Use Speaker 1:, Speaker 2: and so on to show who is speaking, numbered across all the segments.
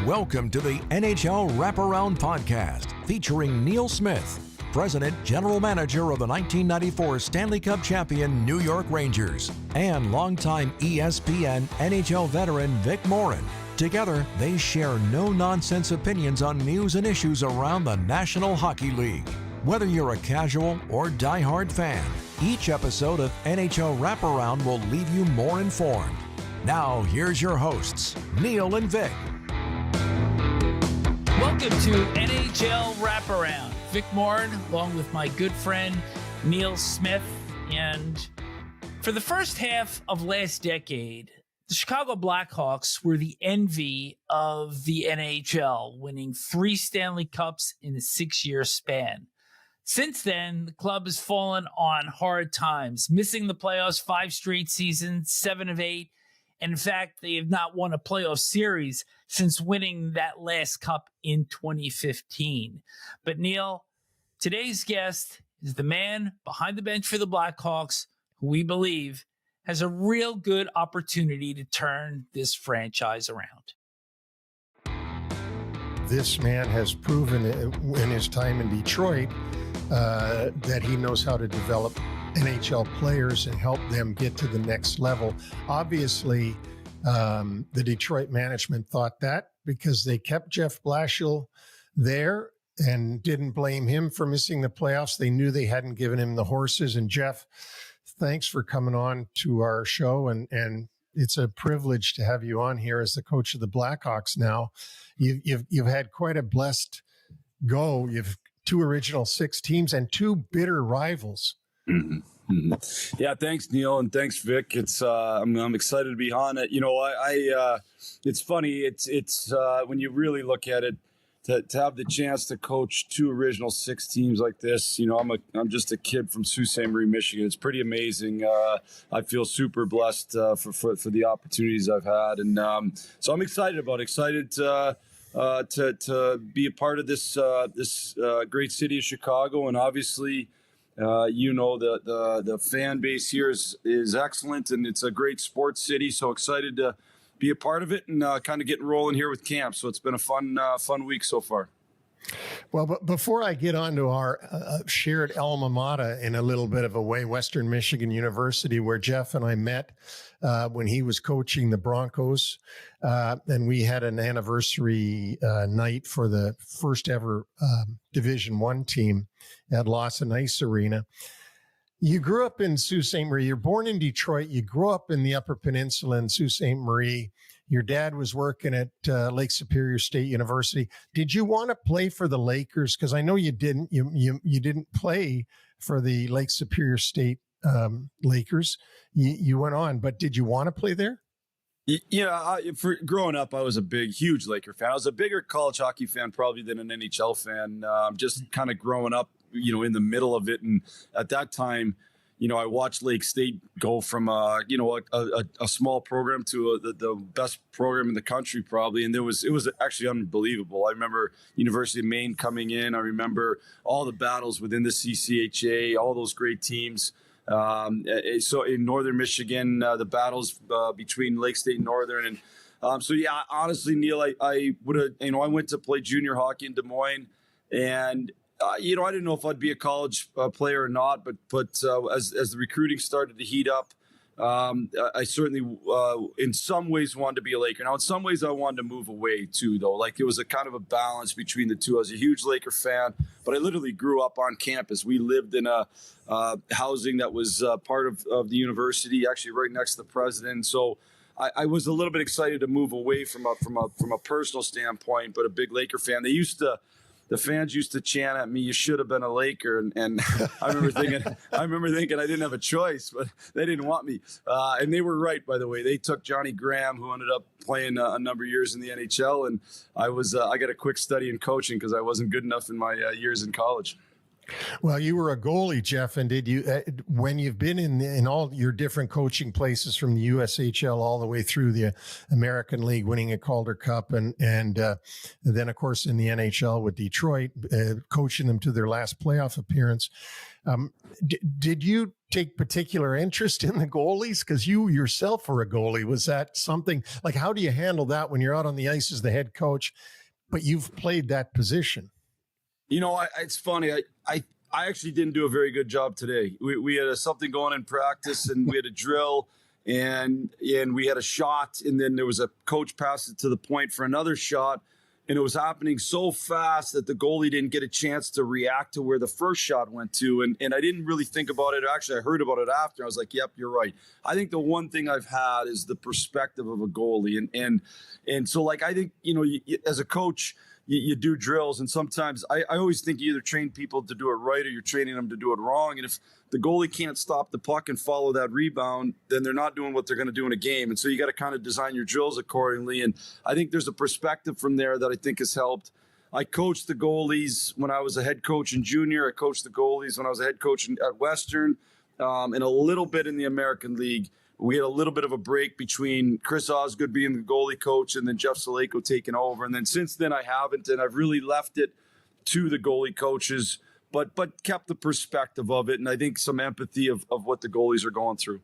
Speaker 1: Welcome to the NHL Wraparound podcast featuring Neil Smith, President General Manager of the 1994 Stanley Cup champion New York Rangers, and longtime ESPN NHL veteran Vic Morren. Together, they share no-nonsense opinions on news and issues around the National Hockey League. Whether you're a casual or diehard fan, each episode of NHL Wraparound will leave you more informed. Now, here's your hosts, Neil and Vic.
Speaker 2: Welcome to NHL Wraparound. Vic Morren, along with my good friend Neil Smith. And for the first half of last decade, the Chicago Blackhawks were the envy of the NHL, winning 3 Stanley Cups in a 6-year span. Since then, the club has fallen on hard times, missing the playoffs 5 straight seasons, 7 of 8. And in fact, they have not won a playoff series since winning that last cup in 2015. But Neil, today's guest is the man behind the bench for the Blackhawks, who we believe has a real good opportunity to turn this franchise around.
Speaker 3: This man has proven in his time in Detroit that he knows how to develop NHL players and help them get to the next level. Obviously, the Detroit management thought that because they kept Jeff Blashill there and didn't blame him for missing the playoffs. They knew they hadn't given him the horses. And Jeff, thanks for coming on to our show. And it's a privilege to have you on here as the coach of the Blackhawks now. You've had quite a blessed go. You've 2 original 6 teams and 2 bitter rivals.
Speaker 4: Mm-hmm. Mm-hmm. Yeah, thanks, Neil, and thanks, Vic. It's I'm excited to be on it. You know, it's funny. It's when you really look at it, to have the chance to coach 2 original 6 teams like this. You know, I'm just a kid from Sault Ste. Marie, Michigan. It's pretty amazing. I feel super blessed for the opportunities I've had, and so I'm excited about it. Excited to be a part of this great city of Chicago, and obviously. The fan base here is excellent, and it's a great sports city. So excited to be a part of it and kind of getting rolling here with camp. So it's been a fun week so far.
Speaker 3: Well, but before I get on to our shared alma mater in a little bit of a way, Western Michigan University, where Jeff and I met when he was coaching the Broncos, and we had an anniversary night for the first ever Division I team at Lawson Ice Arena. You grew up in Sault Ste. Marie. You're born in Detroit. You grew up in the Upper Peninsula in Sault Ste. Marie. Your dad was working at Lake Superior State University. Did you want to play for the Lakers? Because I know you didn't. You didn't play for the Lake Superior State Lakers. You went on, but did you want to play there?
Speaker 4: Yeah, for growing up, I was a huge Laker fan. I was a bigger college hockey fan probably than an NHL fan. Just kind of growing up, you know, in the middle of it, and at that time, you know, I watched Lake State go from a small program to the best program in the country probably, and it was actually unbelievable. I remember University of Maine coming in. I remember all the battles within the CCHA, all those great teams. So in Northern Michigan, the battles between Lake State and Northern, and so yeah, honestly, Neil, I would have, you know, I went to play junior hockey in Des Moines, and I didn't know if I'd be a college player or not, but as the recruiting started to heat up, I certainly in some ways wanted to be a Laker. Now, in some ways, I wanted to move away too, though. Like, it was a kind of a balance between the two. I was a huge Laker fan, but I literally grew up on campus. We lived in a housing that was part of the university, actually right next to the president. So I was a little bit excited to move away from a personal standpoint, but a big Laker fan. The fans used to chant at me, "You should have been a Laker," and I remember thinking I didn't have a choice, but they didn't want me, and they were right. By the way, they took Johnny Graham, who ended up playing a number of years in the NHL, and I got a quick study in coaching because I wasn't good enough in my years in college.
Speaker 3: Well, you were a goalie, Jeff, and did you, when you've been in all your different coaching places from the USHL all the way through the American League, winning a Calder Cup, and then of course in the NHL with Detroit, coaching them to their last playoff appearance. Did you take particular interest in the goalies? Because you yourself were a goalie. Was that something like, how do you handle that when you're out on the ice as the head coach, but you've played that position?
Speaker 4: You know, it's funny. I actually didn't do a very good job today. We had something going in practice, and we had a drill, and we had a shot, and then there was a coach passed it to the point for another shot, and it was happening so fast that the goalie didn't get a chance to react to where the first shot went to, and I didn't really think about it. Actually, I heard about it after. I was like, "Yep, you're right." I think the one thing I've had is the perspective of a goalie, and so like I think as a coach. You do drills, and sometimes I always think you either train people to do it right or you're training them to do it wrong. And if the goalie can't stop the puck and follow that rebound, then they're not doing what they're going to do in a game. And so you got to kind of design your drills accordingly. And I think there's a perspective from there that I think has helped. I coached the goalies when I was a head coach in junior. I coached the goalies when I was a head coach at Western, and a little bit in the American League. We had a little bit of a break between Chris Osgood being the goalie coach and then Jeff Selke taking over. And then since then I haven't, and I've really left it to the goalie coaches, but kept the perspective of it. And I think some empathy of what the goalies are going through.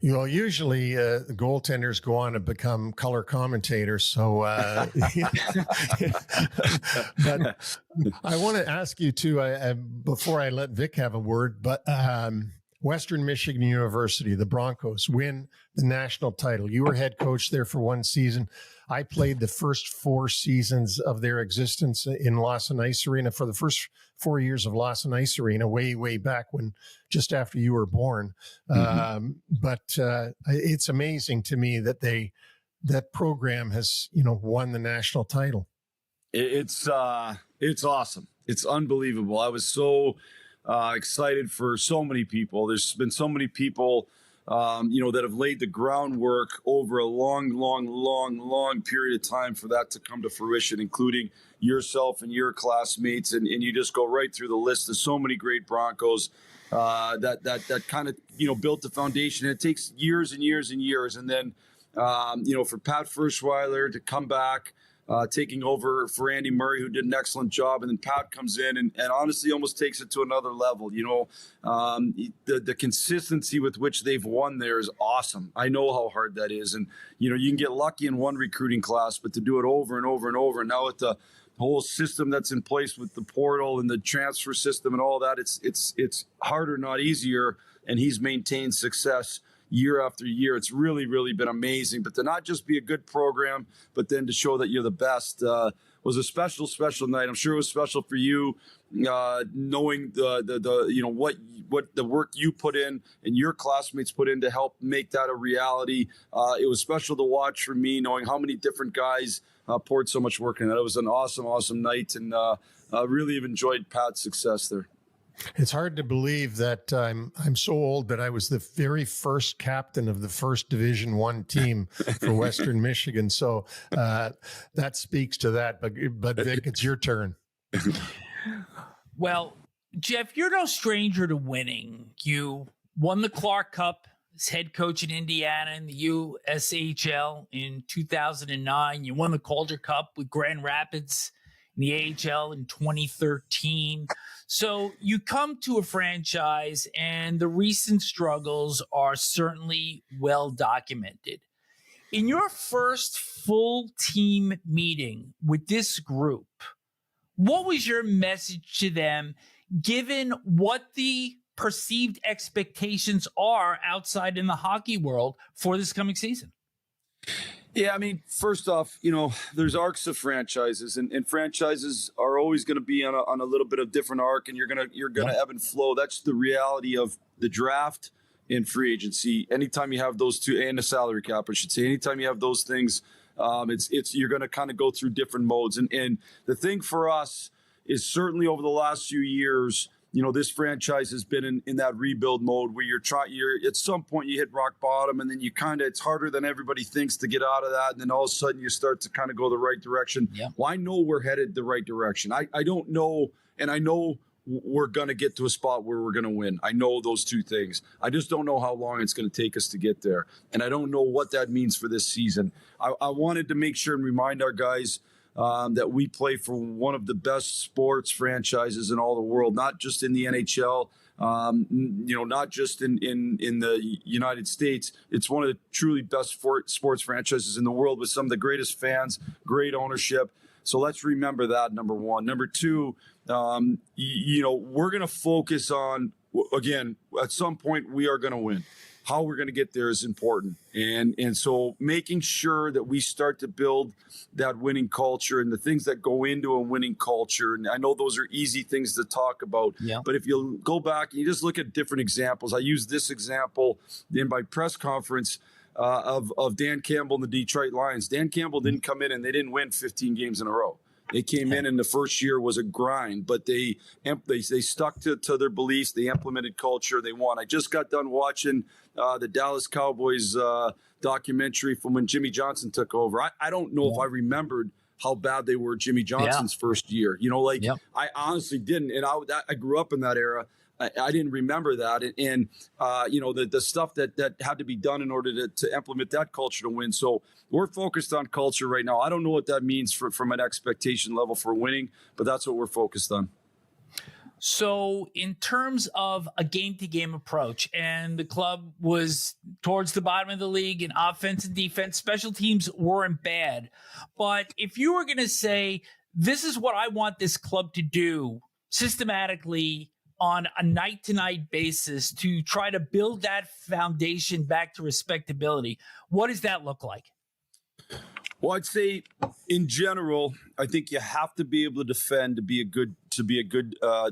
Speaker 3: Usually the goaltenders go on to become color commentators. So, but I want to ask you too, before I let Vic have a word, but, Western Michigan University, the Broncos win the national title. You were head coach there for one season. I played the first 4 seasons of their existence in Lawson Ice Arena for the first 4 years of Lawson Ice Arena, way back when, just after you were born. But it's amazing to me that that program has, won the national title.
Speaker 4: It's awesome. It's unbelievable. I was so excited for so many people. There's been so many people, that have laid the groundwork over a long period of time for that to come to fruition, including yourself and your classmates. And you just go right through the list of so many great Broncos that kind of, built the foundation. And it takes years and years and years. And then, for Pat Furschweiler to come back, taking over for Andy Murray, who did an excellent job. And then Pat comes in and honestly almost takes it to another level. The consistency with which they've won there is awesome. I know how hard that is. And, you can get lucky in one recruiting class, but to do it over and over and over. And now with the whole system that's in place with the portal and the transfer system and all that, it's harder, not easier. And he's maintained success year after year. It's really, really been amazing. But to not just be a good program, but then to show that you're the best was a special night. I'm sure it was special for you, knowing what the work you put in and your classmates put in to help make that a reality. It was special to watch for me, knowing how many different guys poured so much work in that. It was an awesome night, and really have enjoyed Pat's success there.
Speaker 3: It's hard to believe that I'm so old, but I was the very first captain of the first Division I team for Western Michigan. So that speaks to that. But Vic, it's your turn.
Speaker 2: Well, Jeff, you're no stranger to winning. You won the Clark Cup as head coach in Indiana in the USHL in 2009. You won the Calder Cup with Grand Rapids in the AHL in 2013. So you come to a franchise and the recent struggles are certainly well documented. In your first full team meeting with this group, what was your message to them, given what the perceived expectations are outside in the hockey world for this coming season?
Speaker 4: Yeah, I mean, first off, there's arcs of franchises, and franchises are always going to be on a little bit of different arc, and you're gonna ebb and flow. That's the reality of the draft and free agency. Anytime you have those two, and the salary cap, I should say, anytime you have those things, you're going to kind of go through different modes. And the thing for us is certainly over the last few years, this franchise has been in that rebuild mode where you're at some point you hit rock bottom, and then it's harder than everybody thinks to get out of that. And then all of a sudden you start to kind of go the right direction. Yeah. Well, I know we're headed the right direction. I don't know. And I know we're going to get to a spot where we're going to win. I know those two things. I just don't know how long it's going to take us to get there. And I don't know what that means for this season. I wanted to make sure and remind our guys that we play for one of the best sports franchises in all the world, not just in the NHL, not just in the United States. It's one of the truly best sports franchises in the world with some of the greatest fans, great ownership. So let's remember that, number one. Number two, we're going to focus on, again, at some point we are going to win. How we're going to get there is important. And so making sure that we start to build that winning culture and the things that go into a winning culture. And I know those are easy things to talk about, but if you go back and you just look at different examples, I use this example in my press conference of Dan Campbell and the Detroit Lions. Dan Campbell didn't come in and they didn't win 15 games in a row. They came in and the first year was a grind, but they stuck to their beliefs. They implemented culture. They won. I just got done watching the Dallas Cowboys documentary from when Jimmy Johnson took over. I don't know if I remembered how bad they were Jimmy Johnson's first year. I honestly didn't. And I grew up in that era. I didn't remember that. And the stuff that had to be done in order to implement that culture to win. So we're focused on culture right now. I don't know what that means from an expectation level for winning, but that's what we're focused on.
Speaker 2: So in terms of a game-to-game approach, and the club was towards the bottom of the league in offense and defense, special teams weren't bad. But if you were going to say, this is what I want this club to do systematically on a night-to-night basis to try to build that foundation back to respectability, what does that look like?
Speaker 4: Well, I'd say in general, I think you have to be able to defend to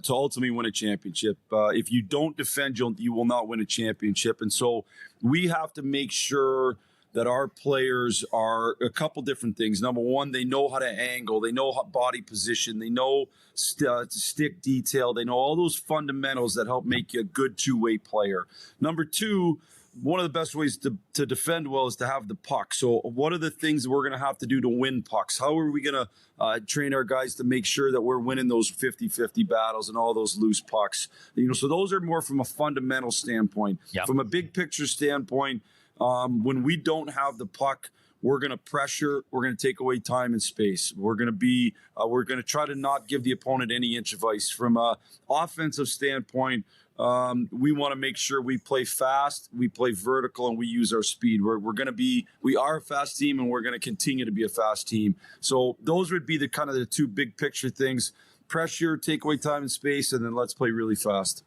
Speaker 4: ultimately win a championship. If you don't defend, you will not win a championship. And so we have to make sure that our players are a couple different things. Number one, they know how to angle. They know how body position. They know stick detail. They know all those fundamentals that help make you a good two-way player. Number two, one of the best ways to defend well is to have the puck. So what are the things that we're going to have to do to win pucks? How are we going to train our guys to make sure that we're winning those 50-50 battles and all those loose pucks? So those are more from a fundamental standpoint. Yep. From a big picture standpoint, when we don't have the puck, we're going to pressure. We're going to take away time and space. We're going to try to not give the opponent any inch of ice. From an offensive standpoint, we want to make sure we play fast, we play vertical, and we use our speed. We are a fast team, and we're going to continue to be a fast team. So those would be the two big picture things: pressure, take away time and space, and then let's play really fast.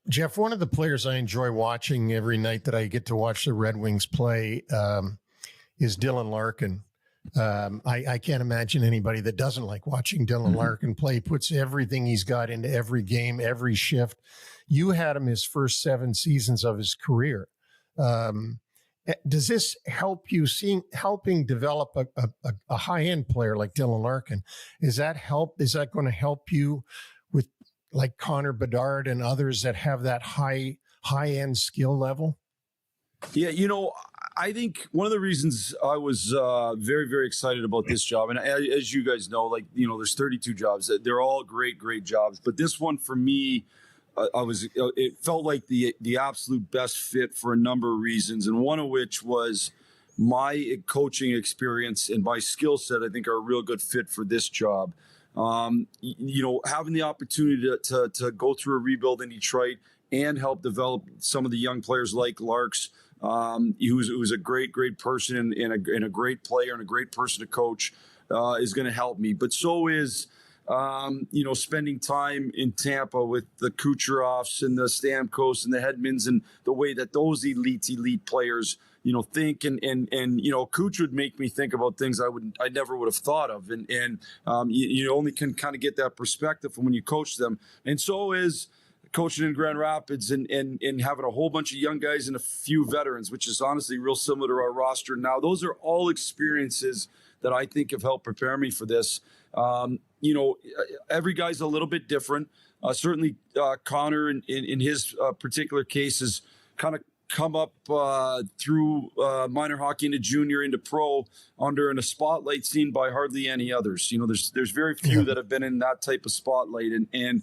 Speaker 3: Jeff, one of the players I enjoy watching every night that I get to watch the Red Wings play is Dylan Larkin. I can't imagine anybody that doesn't like watching Dylan Larkin play. He puts everything he's got into every game, every shift. You had him his first 7 seasons of his career. Does this help you helping develop a high-end player like Dylan Larkin? Is that going to help you with like Connor Bedard and others that have that high-end skill level?
Speaker 4: Yeah, I think one of the reasons I was very, very excited about this job, and as you guys know, there's 32 jobs. They're all great, great jobs. But this one for me, it felt like the absolute best fit for a number of reasons, and one of which was my coaching experience and my skill set. I think are a real good fit for this job. Having the opportunity to go through a rebuild in Detroit and help develop some of the young players like Larks, who's a great, great person and a great player and a great person to coach, is going to help me. But so is, spending time in Tampa with the Kucherovs and the Stamkos and the Hedmans and the way that those elite players, think and Kuch would make me think about things I never would have thought of. And you only can kind of get that perspective from when you coach them. And so is coaching in Grand Rapids and having a whole bunch of young guys and a few veterans, which is honestly real similar to our roster now. Those are all experiences that I think have helped prepare me for this. Every guy's a little bit different. Certainly Connor in his particular case is kind of come up through minor hockey into junior into pro under in a spotlight seen by hardly any others. There's very few that have been in that type of spotlight, and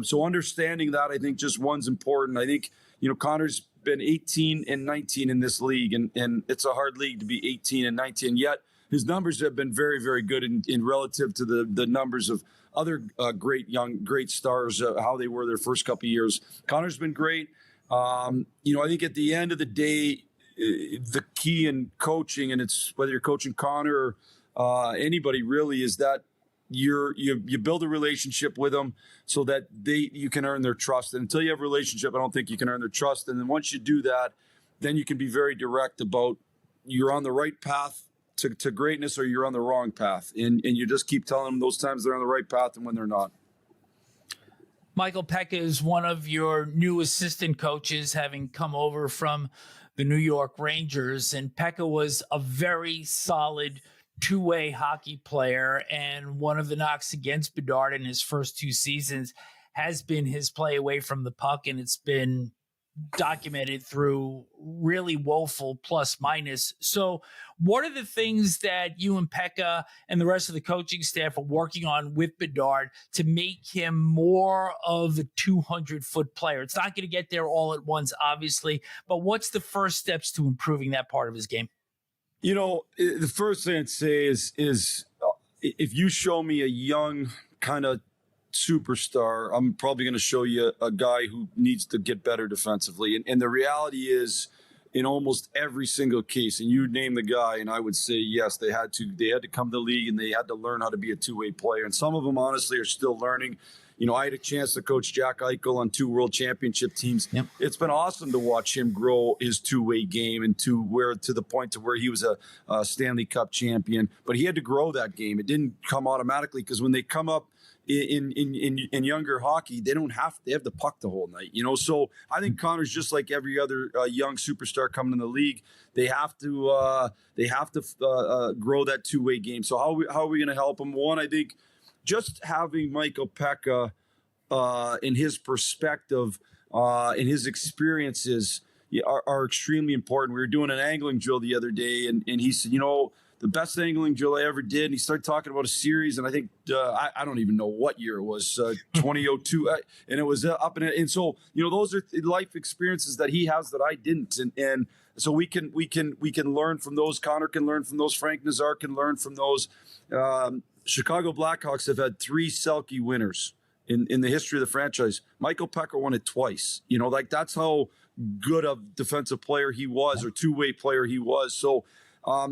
Speaker 4: so understanding that, I think just one's important. I think Connor's been 18 and 19 in this league, and it's a hard league to be 18 and 19. Yet his numbers have been very, very good in relative to the numbers of other great stars, how they were their first couple of years. Connor's been great. I think at the end of the day, the key in coaching, and it's whether you're coaching Connor or anybody really, is that you build a relationship with them so that you can earn their trust. And until you have a relationship, I don't think you can earn their trust. And then once you do that, then you can be very direct about you're on the right path to greatness or you're on the wrong path. And you just keep telling them those times they're on the right path and when they're not.
Speaker 2: Michael Peca is one of your new assistant coaches, having come over from the New York Rangers. And Peca was a very solid two-way hockey player. And one of the knocks against Bedard in his first 2 seasons has been his play away from the puck. And it's been documented through really woeful plus minus. So what are the things that you and Peca and the rest of the coaching staff are working on with Bedard to make him more of a 200-foot player? It's not going to get there all at once, obviously, but what's the first steps to improving that part of his game?
Speaker 4: The first thing I'd say is if you show me a young kind of superstar, I'm probably going to show you a guy who needs to get better defensively. And the reality is, in almost every single case, and you name the guy, and I would say, yes, they had to come to the league and they had to learn how to be a two-way player. And some of them, honestly, are still learning. I had a chance to coach Jack Eichel on 2 world championship teams. Yep. It's been awesome to watch him grow his two-way game and to the point to where he was a Stanley Cup champion. But he had to grow that game. It didn't come automatically, because when they come up in younger hockey, they have the puck the whole night, So I think Connor's just like every other young superstar coming in the league. They have to grow that two-way game. So how are we going to help him? One, I think just having Michael Peca in his perspective, in his experiences are extremely important. We were doing an angling drill the other day, and he said, the best angling drill I ever did. And he started talking about a series, and I think I don't even know what year it was, 2002, and it was up in it. And so those are life experiences that he has that I didn't, and so we can learn from those. Connor can learn from those. Frank Nazar can learn from those. Chicago Blackhawks have had 3 Selke winners in the history of the franchise. Michael Peca won it twice. That's how good a defensive player he was, or two-way player he was. So.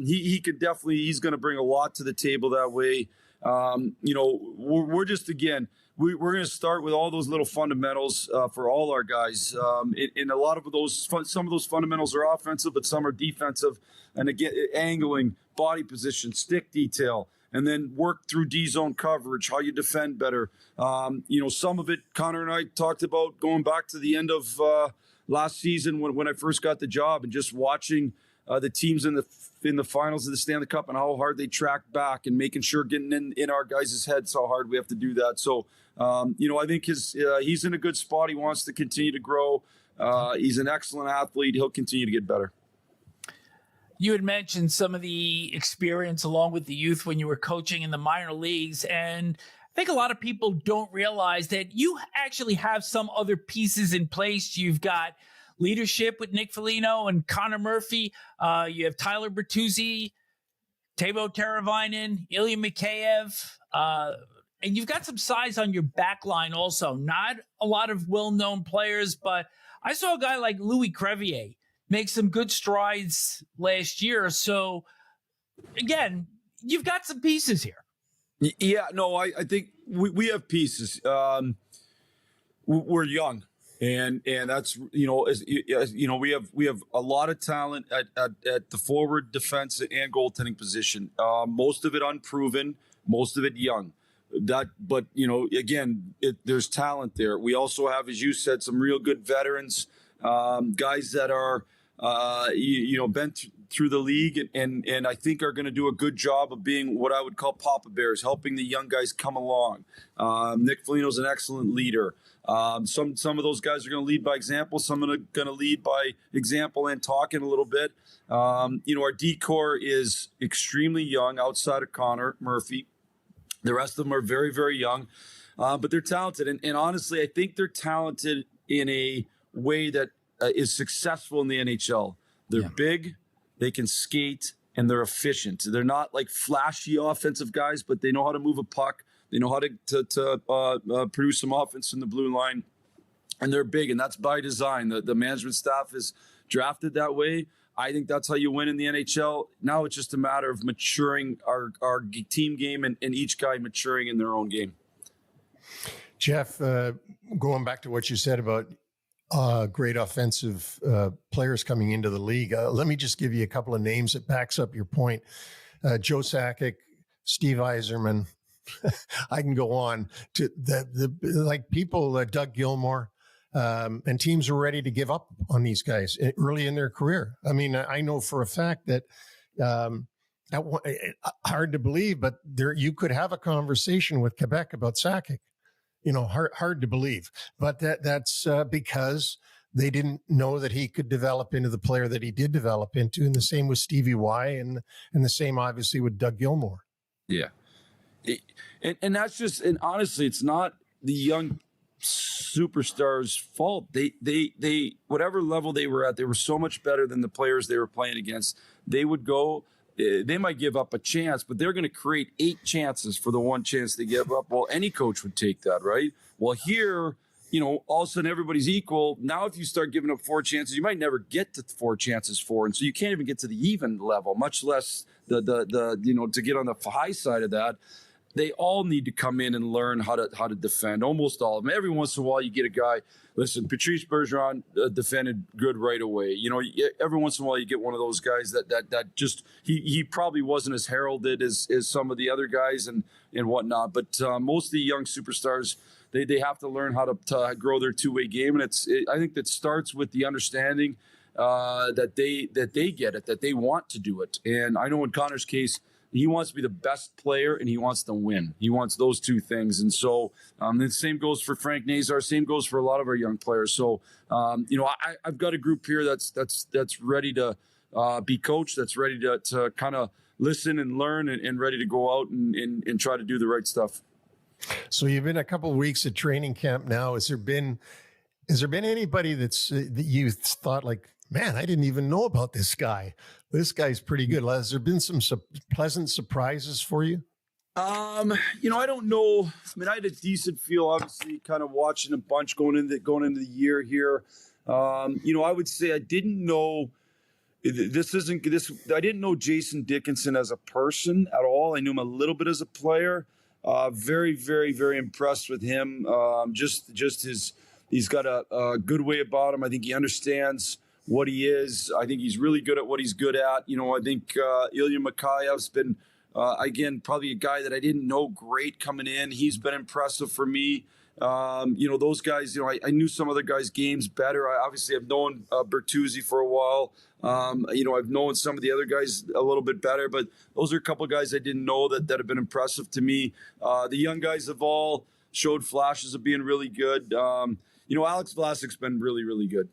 Speaker 4: He could definitely, he's going to bring a lot to the table that way. We're just, again, we're going to start with all those little fundamentals for all our guys. And a lot of those, some of those fundamentals are offensive, but some are defensive. And again, angling, body position, stick detail, and then work through D-zone coverage, how you defend better. Some of it, Connor and I talked about going back to the end of last season when I first got the job, and just watching the teams in the finals of the Stanley Cup and how hard they track back, and making sure getting in our guys' heads how hard we have to do that. So, I think he's in a good spot. He wants to continue to grow. He's an excellent athlete. He'll continue to get better.
Speaker 2: You had mentioned some of the experience along with the youth when you were coaching in the minor leagues, and I think a lot of people don't realize that you actually have some other pieces in place. You've got leadership with Nick Foligno and Connor Murphy. You have Tyler Bertuzzi, Teuvo Teravainen, Ilya Mikheyev, and you've got some size on your back line also. Not a lot of well-known players, but I saw a guy like Louis Crevier make some good strides last year. So, again, you've got some pieces here.
Speaker 4: Yeah, no, I think we have pieces. We're young. And that's, we have a lot of talent at the forward, defense, and goaltending position. Most of it unproven, most of it young. But again, there's talent there. We also have, as you said, some real good veterans, guys that are been through the league and I think are going to do a good job of being what I would call Papa Bears, helping the young guys come along. Nick Foligno's an excellent leader. Some of those guys are going to lead by example. Some are going to lead by example and talking a little bit. Our D-core is extremely young outside of Connor Murphy. The rest of them are very, very young, but they're talented. And honestly, I think they're talented in a way that is successful in the NHL. They're big, they can skate, and they're efficient. They're not like flashy offensive guys, but they know how to move a puck. They know how to produce some offense in the blue line, and they're big, and that's by design. The management staff is drafted that way. I think that's how you win in the NHL. Now it's just a matter of maturing our team game and each guy maturing in their own game.
Speaker 3: Jeff, going back to what you said about great offensive players coming into the league, let me just give you a couple of names that backs up your point. Joe Sakic, Steve Yzerman. I can go on to the people, Doug Gilmour, and teams are ready to give up on these guys early in their career. I mean, I know for a fact that hard to believe, but you could have a conversation with Quebec about Sakic. Hard to believe, but that's because they didn't know that he could develop into the player that he did develop into. And the same with Stevie Y and the same obviously with Doug Gilmour.
Speaker 4: Yeah. And that's just, and honestly, it's not the young superstars' fault. They whatever level they were at, they were so much better than the players they were playing against. They would go, they might give up a chance, but they're going to create 8 chances for the one chance they give up. Well, any coach would take that, right? Well, here, all of a sudden everybody's equal. Now, if you start giving up 4 chances, you might never get to 4 chances for, and so you can't even get to the even level, much less the to get on the high side of that. They all need to come in and learn how to defend. Almost all of them. Every once in a while, you get a guy. Listen, Patrice Bergeron defended good right away. Every once in a while, you get one of those guys that just he probably wasn't as heralded as some of the other guys and whatnot. But most of the young superstars, they have to learn how to grow their two-way game, and I think that starts with the understanding that they get it, that they want to do it. And I know in Connor's case, he wants to be the best player and he wants to win. He wants those two things. And so the same goes for Frank Nazar. Same goes for a lot of our young players. So, I've got a group here that's ready to be coached, that's ready to kind of listen and learn and ready to go out and try to do the right stuff.
Speaker 3: So you've been a couple of weeks at training camp now. Has there been anybody that you thought like, man, I didn't even know about this guy. This guy's pretty good. Has there been some pleasant surprises for you?
Speaker 4: I don't know. I mean, I had a decent feel, obviously, kind of watching a bunch going into the year here. I would say I didn't know I didn't know Jason Dickinson as a person at all. I knew him a little bit as a player. Very, very, very impressed with him. He's got a good way about him. I think he understands what he is. I think he's really good at what he's good at. I think Ilya Mikheyev's been, again, probably a guy that I didn't know great coming in. He's been impressive for me. Those guys, I knew some other guys' games better. I obviously have known Bertuzzi for a while. I've known some of the other guys a little bit better, but those are a couple of guys I didn't know that have been impressive to me. The young guys have all showed flashes of being really good. Alex Vlasic's been really, really good.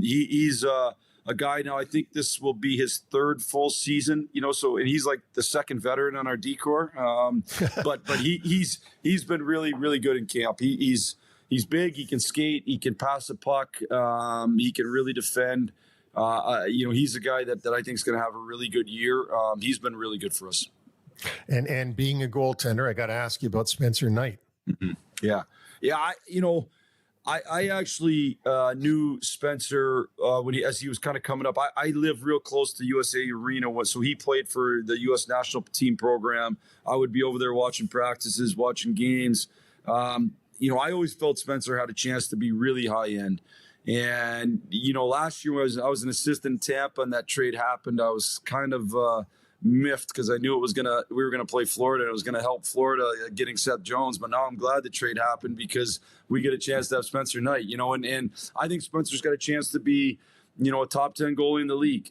Speaker 4: He's a guy now. I think this will be his 3rd full season. And he's like the 2nd veteran on our D-core. But he's been really, really good in camp. He's big. He can skate. He can pass the puck. He can really defend. He's a guy that I think is going to have a really good year. He's been really good for us.
Speaker 3: And being a goaltender, I got to ask you about Spencer Knight.
Speaker 4: Mm-hmm. Yeah. I actually knew Spencer as he was kind of coming up. I live real close to USA Arena, so he played for the U.S. national team program. I would be over there watching practices, watching games. I always felt Spencer had a chance to be really high end. And last year I was an assistant in Tampa, and that trade happened. I was kind of miffed because I knew we were gonna play Florida and it was gonna help Florida getting Seth Jones. But now I'm glad the trade happened because we get a chance to have Spencer Knight, and I think Spencer's got a chance to be a top 10 goalie in the league.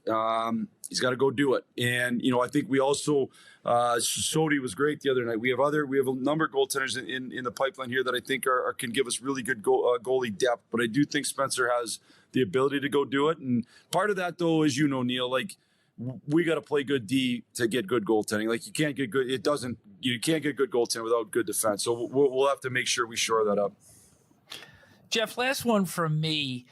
Speaker 4: He's got to go do it. And, I think we also, Sodi was great the other night. We have a number of goaltenders in the pipeline here that I think can give us really good goalie depth. But I do think Spencer has the ability to go do it. And part of that, though, is, Neil, like, we got to play good D to get good goaltending. Like, you can't get good. You can't get good goaltending without good defense. So we'll have to make sure we shore that up.
Speaker 2: Jeff, last one from me.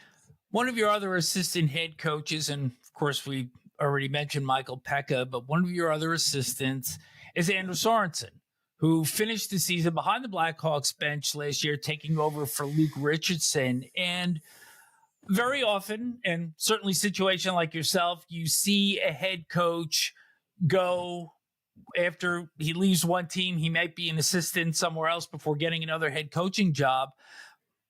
Speaker 2: One of your other assistant head coaches, and of course we already mentioned Michael Peca, but one of your other assistants is Anders Sorensen, who finished the season behind the Blackhawks bench last year, taking over for Luke Richardson. And very often, and certainly situation like yourself, you see a head coach go after he leaves one team, he might be an assistant somewhere else before getting another head coaching job.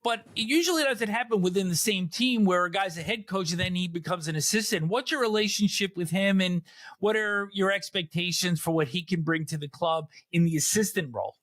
Speaker 2: But it usually doesn't happen within the same team where a guy's a head coach and then he becomes an assistant. What's your relationship with him, and what are your expectations for what he can bring to the club in the assistant role?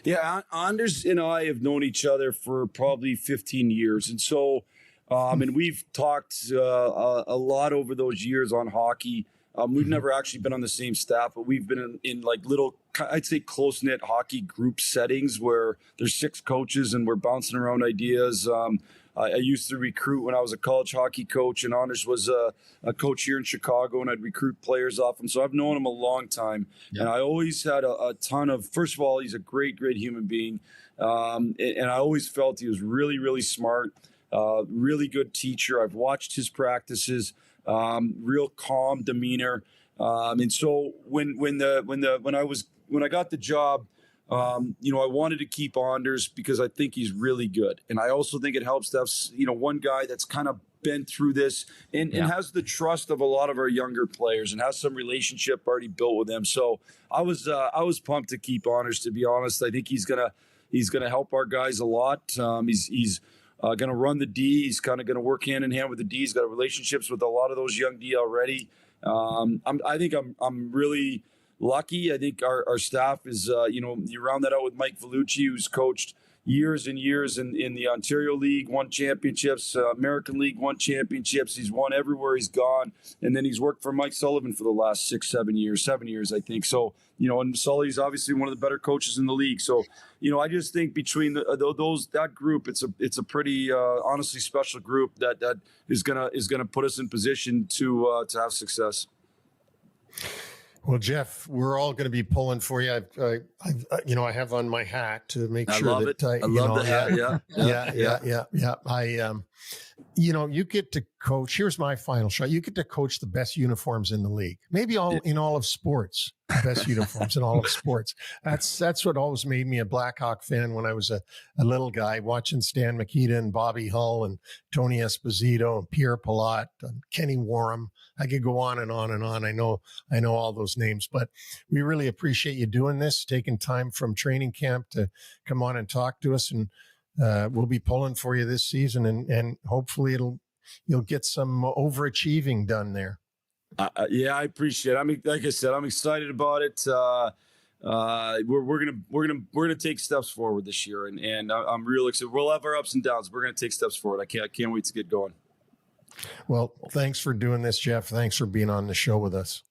Speaker 4: Yeah, Anders and I have known each other for probably 15 years. And so, and we've talked a lot over those years on hockey. We've never actually been on the same staff, but we've been in like little, I'd say, close-knit hockey group settings where there's 6 coaches and we're bouncing around ideas. I used to recruit when I was a college hockey coach, and Anders was a coach here in Chicago, and I'd recruit players off him. So I've known him a long time. Yep. And I always had a ton of, first of all, he's a great, great human being. And I always felt he was really, really smart, really good teacher. I've watched his practices. Real calm demeanor. And so when I got the job, I wanted to keep Anders because I think he's really good. And I also think it helps to have, one guy that's kind of been through this and has the trust of a lot of our younger players and has some relationship already built with them. So I was pumped to keep Anders, to be honest. I think he's going to help our guys a lot. He's going to run the D. He's kind of going to work hand in hand with the D. He's got relationships with a lot of those young D already. I think I'm really lucky. I think our staff is, you round that out with Mike Vellucci, who's coached years and years in the Ontario League, won championships, American League, won championships. He's won everywhere he's gone. And then he's worked for Mike Sullivan for the last 7 years, I think. So, and Sully's obviously one of the better coaches in the league. So, I just think between that group, it's a pretty honestly special group that is gonna put us in position to have success.
Speaker 3: Well, Jeff, we're all going to be pulling for you. I have on my hat to make sure that
Speaker 4: I love the hat.
Speaker 3: Yeah. You get to coach. Here's my final shot. You get to coach the best uniforms in the league. Maybe in all of sports, the best uniforms in all of sports. That's what always made me a Blackhawk fan when I was a little guy, watching Stan Mikita and Bobby Hull and Tony Esposito and Pierre Palat and Kenny Warham. I could go on and on and on. I know all those names, but we really appreciate you doing this, taking time from training camp to come on and talk to us. And we'll be pulling for you this season, and hopefully you'll get some overachieving done there.
Speaker 4: Yeah, I appreciate it. I mean, like I said, I'm excited about it. We're gonna take steps forward this year, and I'm real excited. We'll have our ups and downs. We're gonna take steps forward. I can't wait to get going.
Speaker 3: Well, thanks for doing this, Jeff. Thanks for being on the show with us.